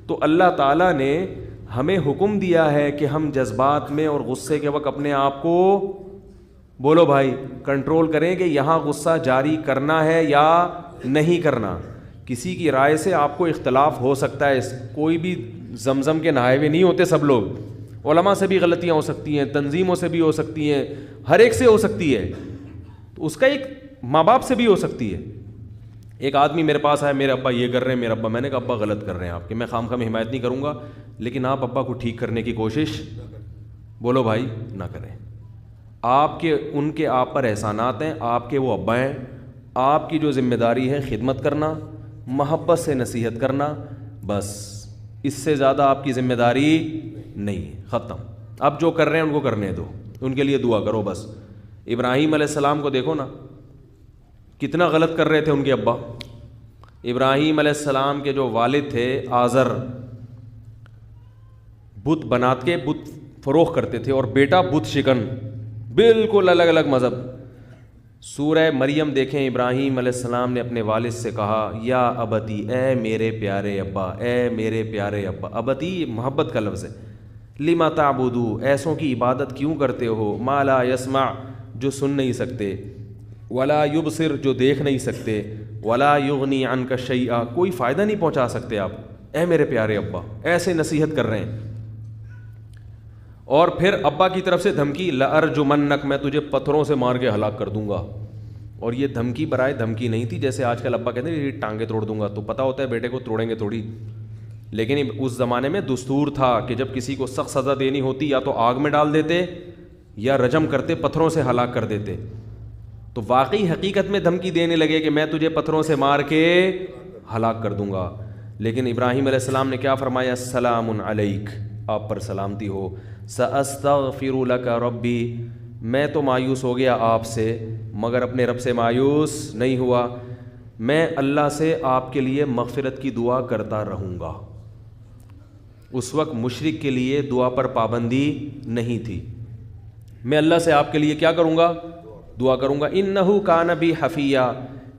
تو اللہ تعالیٰ نے ہمیں حکم دیا ہے کہ ہم جذبات میں اور غصے کے وقت اپنے آپ کو بولو بھائی کنٹرول کریں کہ یہاں غصہ جاری کرنا ہے یا نہیں کرنا. کسی کی رائے سے آپ کو اختلاف ہو سکتا ہے, کوئی بھی زمزم کے نہائے ہوئے نہیں ہوتے سب لوگ, علماء سے بھی غلطیاں ہو سکتی ہیں, تنظیموں سے بھی ہو سکتی ہیں, ہر ایک سے ہو سکتی ہے, تو اس کا ایک ماں باپ سے بھی ہو سکتی ہے. ایک آدمی میرے پاس آیا, میرے ابا یہ کر رہے ہیں, میرے ابا, میں نے کہا ابا غلط کر رہے ہیں آپ کے, میں خواہ میں حمایت نہیں کروں گا, لیکن آپ ابا کو ٹھیک کرنے کی کوشش بولو بھائی نہ کریں. آپ کے ان کے آپ پر احسانات ہیں, آپ کے وہ ابا ہیں, آپ کی جو ذمہ داری ہے خدمت کرنا, محبت سے نصیحت کرنا, بس اس سے زیادہ آپ کی ذمہ داری نہیں ہے, ختم. اب جو کر رہے ہیں ان کو کرنے دو, ان کے لیے دعا کرو بس. ابراہیم علیہ السلام کو دیکھو نا, کتنا غلط کر رہے تھے ان کے ابا. ابراہیم علیہ السلام کے جو والد تھے آزر, بت بنات کے بت فروخت کرتے تھے, اور بیٹا بت شکن, بالکل الگ الگ مذہب. سورہ مریم دیکھیں, ابراہیم علیہ السلام نے اپنے والد سے کہا یا ابتی, اے میرے پیارے ابا, اے میرے پیارے ابا. ابتی محبت کا لفظ ہے. لما تعبدو, ایسوں کی عبادت کیوں کرتے ہو, ما لا یسمع, جو سن نہیں سکتے, ولا یبصر, جو دیکھ نہیں سکتے, ولا یغنی عنک شیئا, کوئی فائدہ نہیں پہنچا سکتے آپ. اے میرے پیارے ابا, ایسے نصیحت کر رہے ہیں. اور پھر ابا کی طرف سے دھمکی, لأرجمنک, میں تجھے پتھروں سے مار کے ہلاک کر دوں گا. اور یہ دھمکی برائے دھمکی نہیں تھی جیسے آج کل ابا کہتے ہیں یہ ٹانگیں توڑ دوں گا, تو پتہ ہوتا ہے بیٹے کو توڑیں گے تھوڑی. لیکن اس زمانے میں دستور تھا کہ جب کسی کو سخت سزا دینی ہوتی یا تو آگ میں ڈال دیتے یا رجم کرتے, پتھروں سے ہلاک کر دیتے. تو واقعی حقیقت میں دھمکی دینے لگے کہ میں تجھے پتھروں سے مار کے ہلاک کر دوں گا. لیکن ابراہیم علیہ السلام نے کیا فرمایا, السلام علیک, آپ پر سلامتی ہو. سأستغفر لک ربی, میں تو مایوس ہو گیا آپ سے مگر اپنے رب سے مایوس نہیں ہوا, میں اللہ سے آپ کے لیے مغفرت کی دعا کرتا رہوں گا. اس وقت مشرک کے لیے دعا پر پابندی نہیں تھی. میں اللہ سے آپ کے لیے کیا کروں گا, دعا کروں گا. انہ کان بی حفیہ,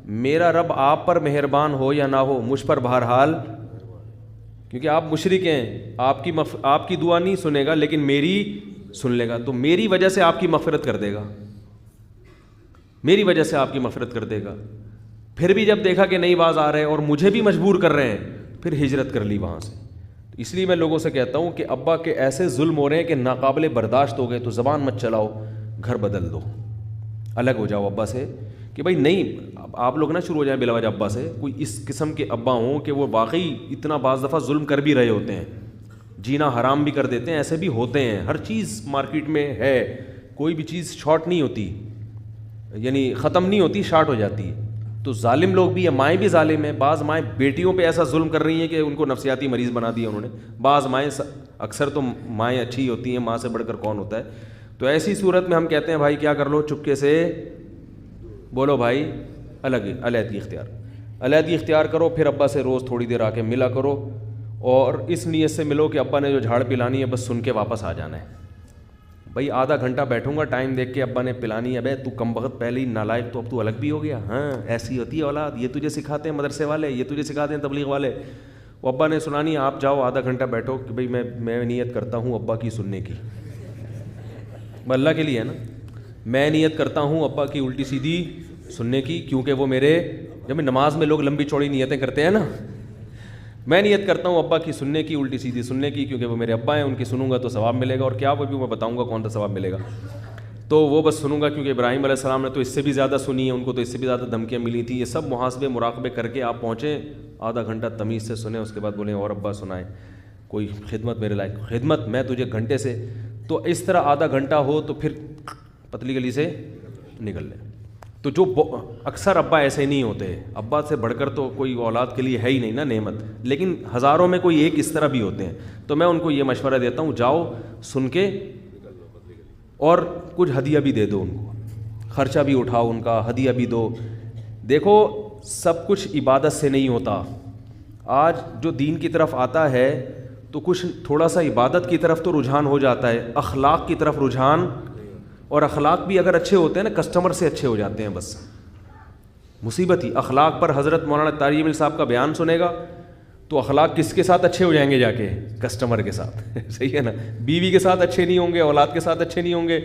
میرا رب آپ پر مہربان ہو یا نہ ہو, مجھ پر بہرحال, کیونکہ آپ مشرک ہیں, آپ کی دعا نہیں سنے گا لیکن میری سن لے گا, تو میری وجہ سے آپ کی مغفرت کر دے گا, میری وجہ سے آپ کی مغفرت کر دے گا. پھر بھی جب دیکھا کہ نہیں باز آ رہے اور مجھے بھی مجبور کر رہے ہیں, پھر ہجرت کر لی وہاں سے. اس لیے میں لوگوں سے کہتا ہوں کہ ابا کے ایسے ظلم ہو رہے ہیں کہ ناقابل برداشت ہو گئے, تو زبان مت چلاؤ, گھر بدل دو, الگ ہو جاؤ ابا سے. کہ بھائی نہیں, آپ لوگ نہ شروع ہو جائیں بلا وجہ ابا سے. کوئی اس قسم کے ابا ہوں کہ وہ واقعی اتنا بعض دفعہ ظلم کر بھی رہے ہوتے ہیں, جینا حرام بھی کر دیتے ہیں, ایسے بھی ہوتے ہیں. ہر چیز مارکیٹ میں ہے, کوئی بھی چیز شارٹ نہیں ہوتی, یعنی ختم نہیں ہوتی, شارٹ ہو جاتی ہے. تو ظالم لوگ بھی ہیں, مائیں بھی ظالم ہیں. بعض مائیں بیٹیوں پہ ایسا ظلم کر رہی ہیں کہ ان کو نفسیاتی مریض بنا دیا انہوں نے. بعض مائیں, اکثر تو مائیں اچھی ہوتی ہیں, ماں سے بڑھ کر کون ہوتا ہے. تو ایسی صورت میں ہم کہتے ہیں بھائی کیا کر لو, چپکے سے بولو بھائی علیحدگی اختیار کرو. پھر ابا سے روز تھوڑی دیر آ کے ملا کرو, اور اس نیت سے ملو کہ ابا نے جو جھاڑ پلانی ہے بس سن کے واپس آ جانا ہے. بھائی آدھا گھنٹہ بیٹھوں گا ٹائم دیکھ کے, ابا نے پلانی ہے, بھائی تو کم وقت پہلے ہی نالائق, تو اب تو الگ بھی ہو گیا. ہاں ایسی ہوتی ہے اولاد, یہ تجھے سکھاتے ہیں مدرسے والے, یہ تجھے سکھاتے ہیں تبلیغ والے. وہ ابا نے سنانی, آپ جاؤ آدھا گھنٹہ بیٹھو کہ بھائی میں نیت کرتا ہوں ابا کی سننے کی, اللہ کے لیے ہے نا. میں نیت کرتا ہوں ابا کی الٹی سیدھی سننے کی, کیونکہ وہ میرے, جب نماز میں لوگ لمبی چوڑی نیتیں کرتے ہیں نا, میں نیت کرتا ہوں ابا کی سننے کی, الٹی سیدھی سننے کی, کیونکہ وہ میرے ابا ہیں, ان کی سنوں گا تو ثواب ملے گا. اور کیا وہ بھی میں بتاؤں گا کون سا ثواب ملے گا, تو وہ بس سنوں گا, کیونکہ ابراہیم علیہ السلام نے تو اس سے بھی زیادہ سنی ہے, ان کو تو اس سے بھی زیادہ دھمکیاں ملی تھیں. یہ سب محاسبے مراقبے کر کے آپ پہنچیں, آدھا گھنٹہ تمیز سے سنیں, اس کے بعد بولیں اور ابا سنائیں کوئی خدمت میرے لائق, خدمت میں تجھے گھنٹے سے. تو اس طرح آدھا گھنٹہ ہو تو پھر پتلی گلی سے نکل لیں. تو جو اکثر ابا ایسے نہیں ہوتے, ابا سے بڑھ کر تو کوئی اولاد کے لیے ہے ہی نہیں نا نعمت, لیکن ہزاروں میں کوئی ایک اس طرح بھی ہوتے ہیں. تو میں ان کو یہ مشورہ دیتا ہوں, جاؤ سن کے, اور کچھ ہدیہ بھی دے دو ان کو, خرچہ بھی اٹھاؤ ان کا, ہدیہ بھی دو. دیکھو سب کچھ عبادت سے نہیں ہوتا. آج جو دین کی طرف آتا ہے تو کچھ تھوڑا سا عبادت کی طرف تو رجحان ہو جاتا ہے, اخلاق کی طرف رجحان, اور اخلاق بھی اگر اچھے ہوتے ہیں نا, کسٹمر سے اچھے ہو جاتے ہیں. بس مصیبت ہی اخلاق پر. حضرت مولانا طارق جمیل صاحب کا بیان سنے گا تو اخلاق کس کے ساتھ اچھے ہو جائیں گے؟ جا کے کسٹمر کے ساتھ صحیح ہے نا. بیوی کے ساتھ اچھے نہیں ہوں گے، اولاد کے ساتھ اچھے نہیں ہوں گے،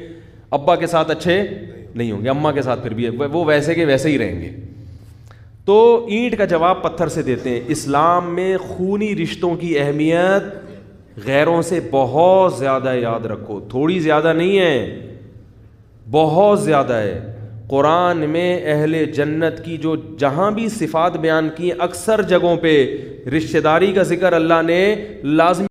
ابا کے ساتھ اچھے نہیں ہوں گے، اماں کے ساتھ پھر بھی وہ ویسے کے ویسے ہی رہیں گے. تو اینٹ کا جواب پتھر سے دیتے ہیں. اسلام میں خونی رشتوں کی اہمیت غیروں سے بہت زیادہ ہے، یاد رکھو، تھوڑی زیادہ نہیں ہے، بہت زیادہ ہے. قرآن میں اہل جنت کی جو جہاں بھی صفات بیان کی، اکثر جگہوں پہ رشتہ داری کا ذکر اللہ نے لازمی